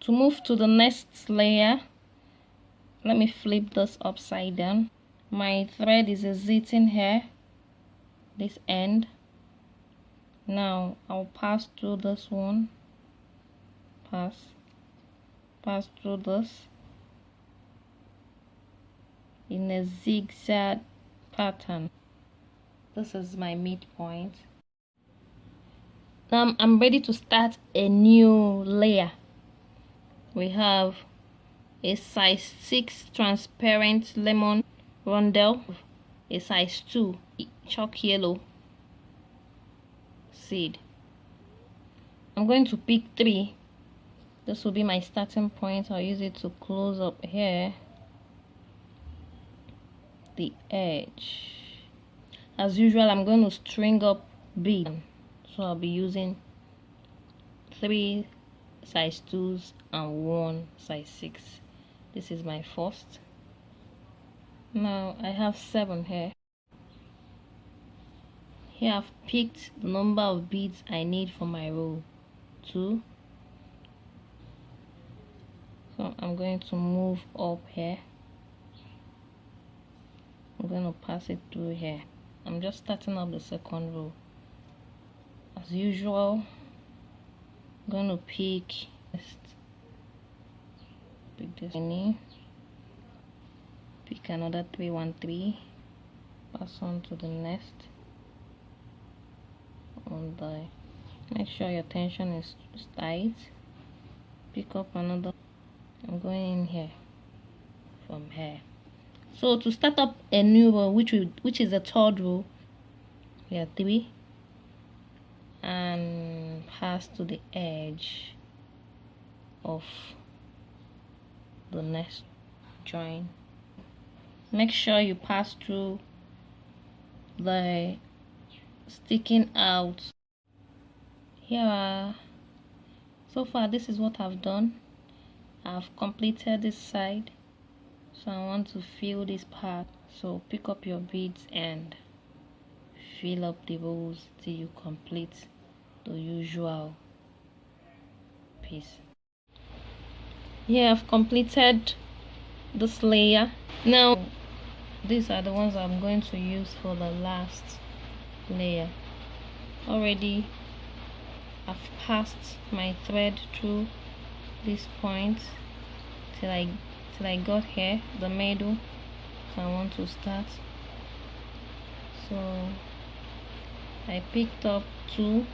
To move to the next layer, let me flip this upside down. My thread is exiting here, this end. Now I'll pass through this one, pass through this in a zigzag pattern. This is my midpoint. Now I'm ready to start a new layer. We have a size 6 transparent lemon rondelle, a size 2 chalk yellow seed. I'm going to pick 3. This will be my starting point. I'll use it to close up here the edge. As usual, I'm going to string up beads, so I'll be using 3 size 2s and 1 size 6. This is my first. Now I have 7 here. Here I've picked the number of beads I need for my row, 2. So I'm going to move up here. I'm going to pass it through here. I'm just starting up the second row. As usual, I'm going to pick this mini, pick another 313, pass on to the next. And make sure your tension is tight. Pick up another. I'm going in here from here. So to start up a new row, which is the third row, we have 3 and pass to the edge of the next join. Make sure you pass through the sticking out. Here, so far this is what I've done. I've completed this side, so I want to fill this part. So pick up your beads and fill up the rows till you complete the usual piece. Here I've completed this layer. Now these are the ones I'm going to use for the last layer. Already I've passed my thread through this point till I got here, the middle. So I want to start. So I picked up two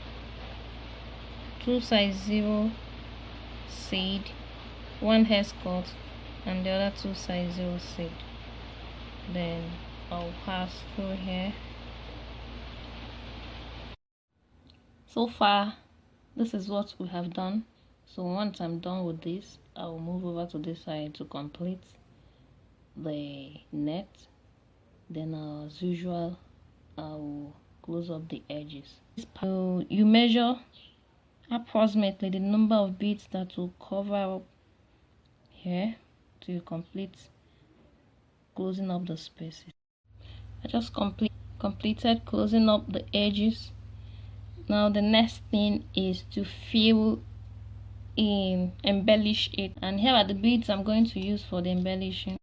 size 0 seed, 1 hair cut, and the other 2 size 0 seed. Then I'll pass through here. So far this is what we have done. So once I'm done with this, I will move over to this side to complete the net. Then as usual, I will close up the edges. So you measure approximately the number of beads that will cover up here to complete closing up the spaces. I just completed closing up the edges. Now the next thing is to fill in, embellish it, and here are the beads I'm going to use for the embellishing.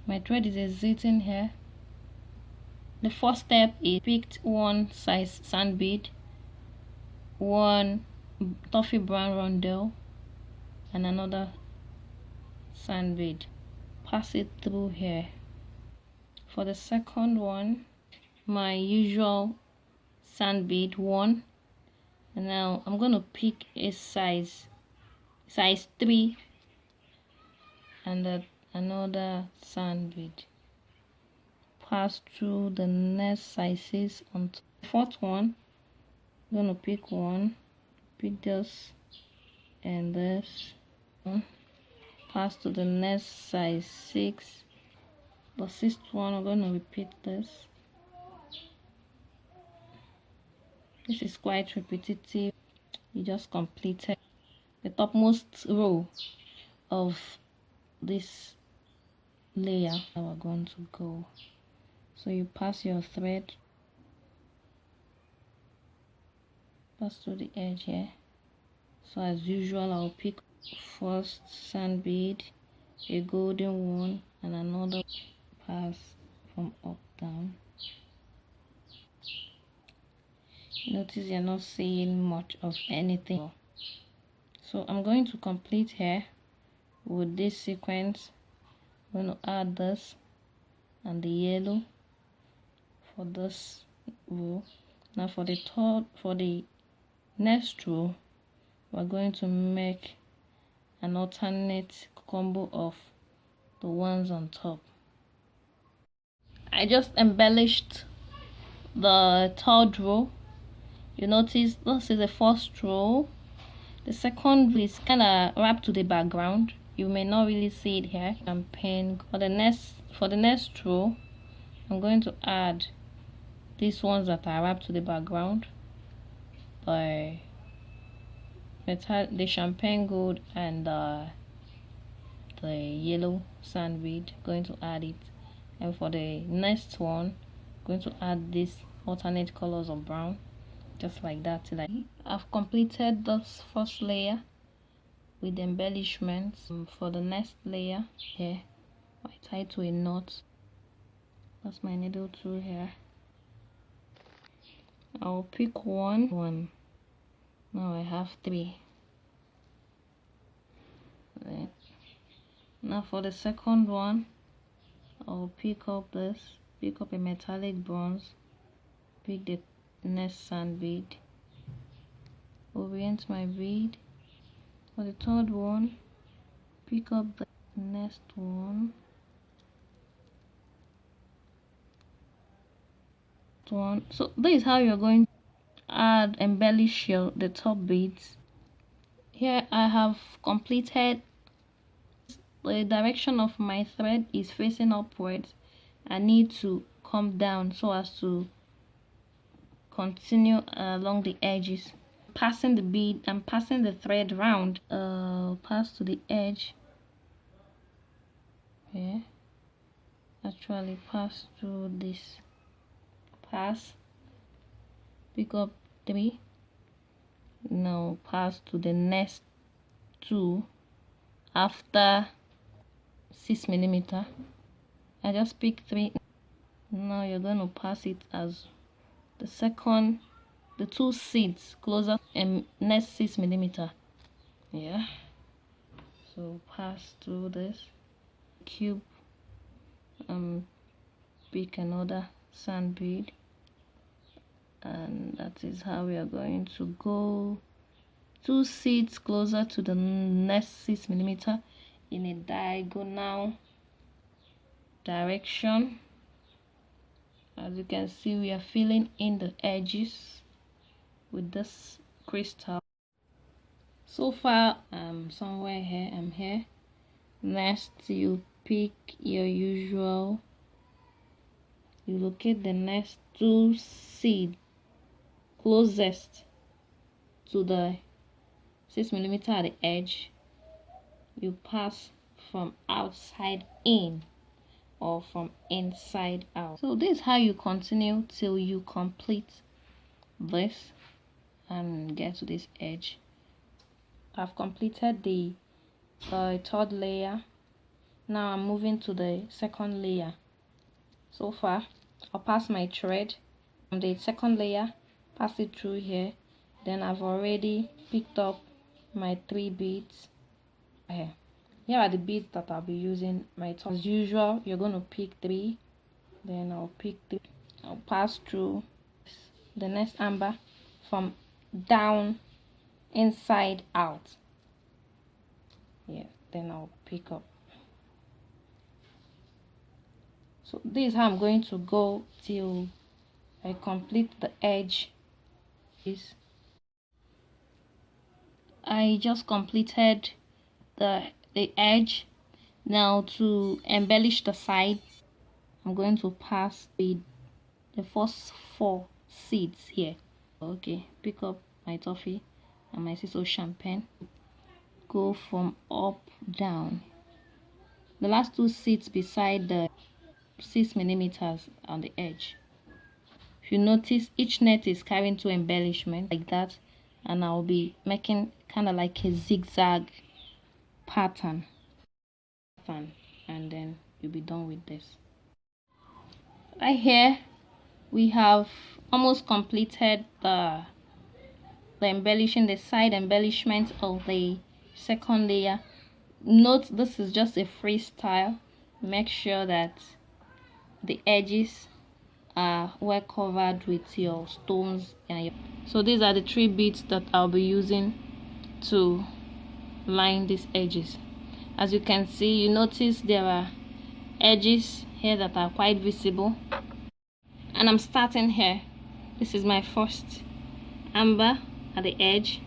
My thread is exiting here. The first step is picked 1 size sand bead, 1 toffee brown rondelle, and another sand bead. Pass it through here. For the second one, my usual sand bead 1, and now I'm going to pick a size 3 and another sand bead. Pass through the next sizes. On the fourth one, I'm going to pick 1, pick this and this, pass to the next size 6. The 6th one, I'm going to repeat this. This is quite repetitive. You just completed the topmost row of this layer that we're going to go. So you pass your thread, pass to the edge here. So as usual, I'll pick first sand bead, a golden one, and another pass from up down. Notice you're not seeing much of anything. So I'm going to complete here with this sequence. I'm going to add this and the yellow for this row. Now for the next row, we're going to make an alternate combo of the ones on top. I just embellished the third row. You notice this is the first row. The second is kind of wrapped to the background. You may not really see it here. Champagne. For the next row, I'm going to add these ones that are wrapped to the background by the champagne gold and the yellow sand bead. Going to add it, and for the next one, going to add these alternate colors of brown, just like that. I've completed this first layer with embellishments. For the next layer here, I tie to a knot. That's my needle tool here. I'll pick one. Now I have 3. Right. Now for the second one, I'll pick up a metallic bronze, pick the next sand bead, orient my bead. For the third one, pick up the next one, so this is how you're going to embellish the top beads. Here I have completed. The direction of my thread is facing upwards. I need to come down so as to continue along the edges, passing the bead and passing the thread round. Pass to the edge here. Actually pass through this. Pass, pick up 3. Now pass to the next 2 after 6 millimeter. I just pick 3. Now you're going to pass it as the 2 seeds closer and next 6 millimeter. Yeah, so pass through this cube, pick another sand bead, and that is how we are going to go 2 seeds closer to the next 6 millimeter in a diagonal direction. As you can see, we are filling in the edges with this crystal. So far somewhere here, I'm here. Next, you pick your usual, you locate the next 2 seeds closest to the 6 millimeter at the edge. You pass from outside in or from inside out. So this is how you continue till you complete this and get to this edge. I've completed the third layer. Now I'm moving to the second layer. So far I'll pass my thread from the second layer, pass it through here. Then I've already picked up my 3 beads here. Here are the beads that I'll be using. As usual, you're going to pick 3. Then I'll pick 3. I'll pass through the next amber from down inside out. Yeah, then I'll pick up. So this is how I'm going to go till I complete the edge. I just completed the edge. Now to embellish the side, I'm going to pass the first 4 seeds here. Okay, pick up my toffee and my sister champagne, go from up down. The last 2 seeds beside the 6 millimeters on the edge. If you notice, each net is carrying 2 embellishments like that, and I'll be making kind of like a zigzag pattern, and then you'll be done with this. Right here we have almost completed the embellishing, the side embellishment of the second layer. Note this is just a freestyle. Make sure that the edges are well covered with your stones so these are the 3 beads that I'll be using to line these edges. As you can see, you notice there are edges here that are quite visible, and I'm starting here. This is my first amber at the edge.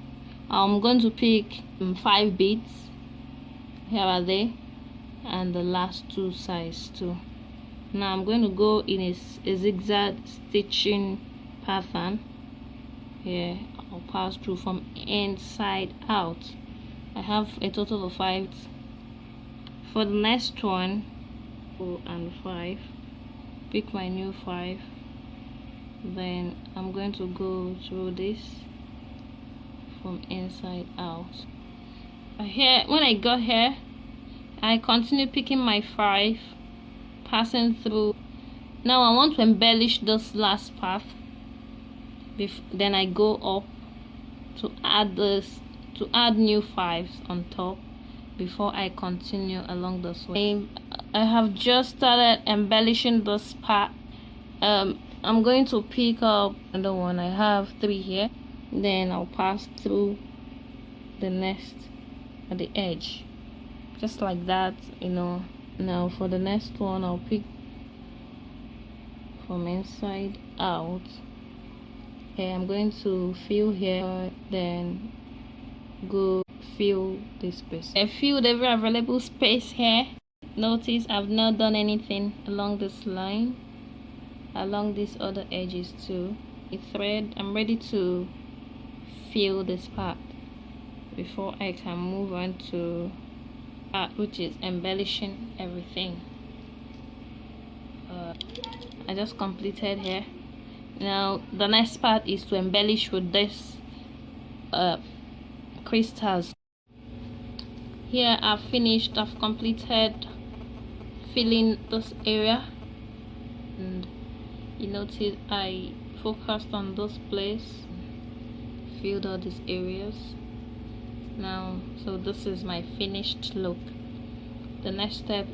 I'm going to pick 5 beads. Here are they, and the last 2 sides too. Now I'm going to go in a zigzag stitching pattern. Here I'll pass through from inside out. I have a total of 5. For the next one, 4 and 5, pick my new 5. Then I'm going to go through this from inside out. Here, when I got here, I continue picking my 5, passing through. Now I want to embellish this last part. Then I go up to add new 5s on top before I continue along this way. I have just started embellishing this part. I'm going to pick up another one. I have 3 here. Then I'll pass through the next at the edge, just like that, you know. Now for the next one, I'll pick from inside out. Okay, I'm going to fill here, then go fill this space. I filled every available space here. Notice I've not done anything along this line, along these other edges too. A thread. I'm ready to fill this part before I can move on to part which is embellishing everything. I just completed here. Now the next part is to embellish with this crystals. Here I've finished. I've completed filling this area, and you notice I focused on this place, filled all these areas. Now, so this is my finished look. The next step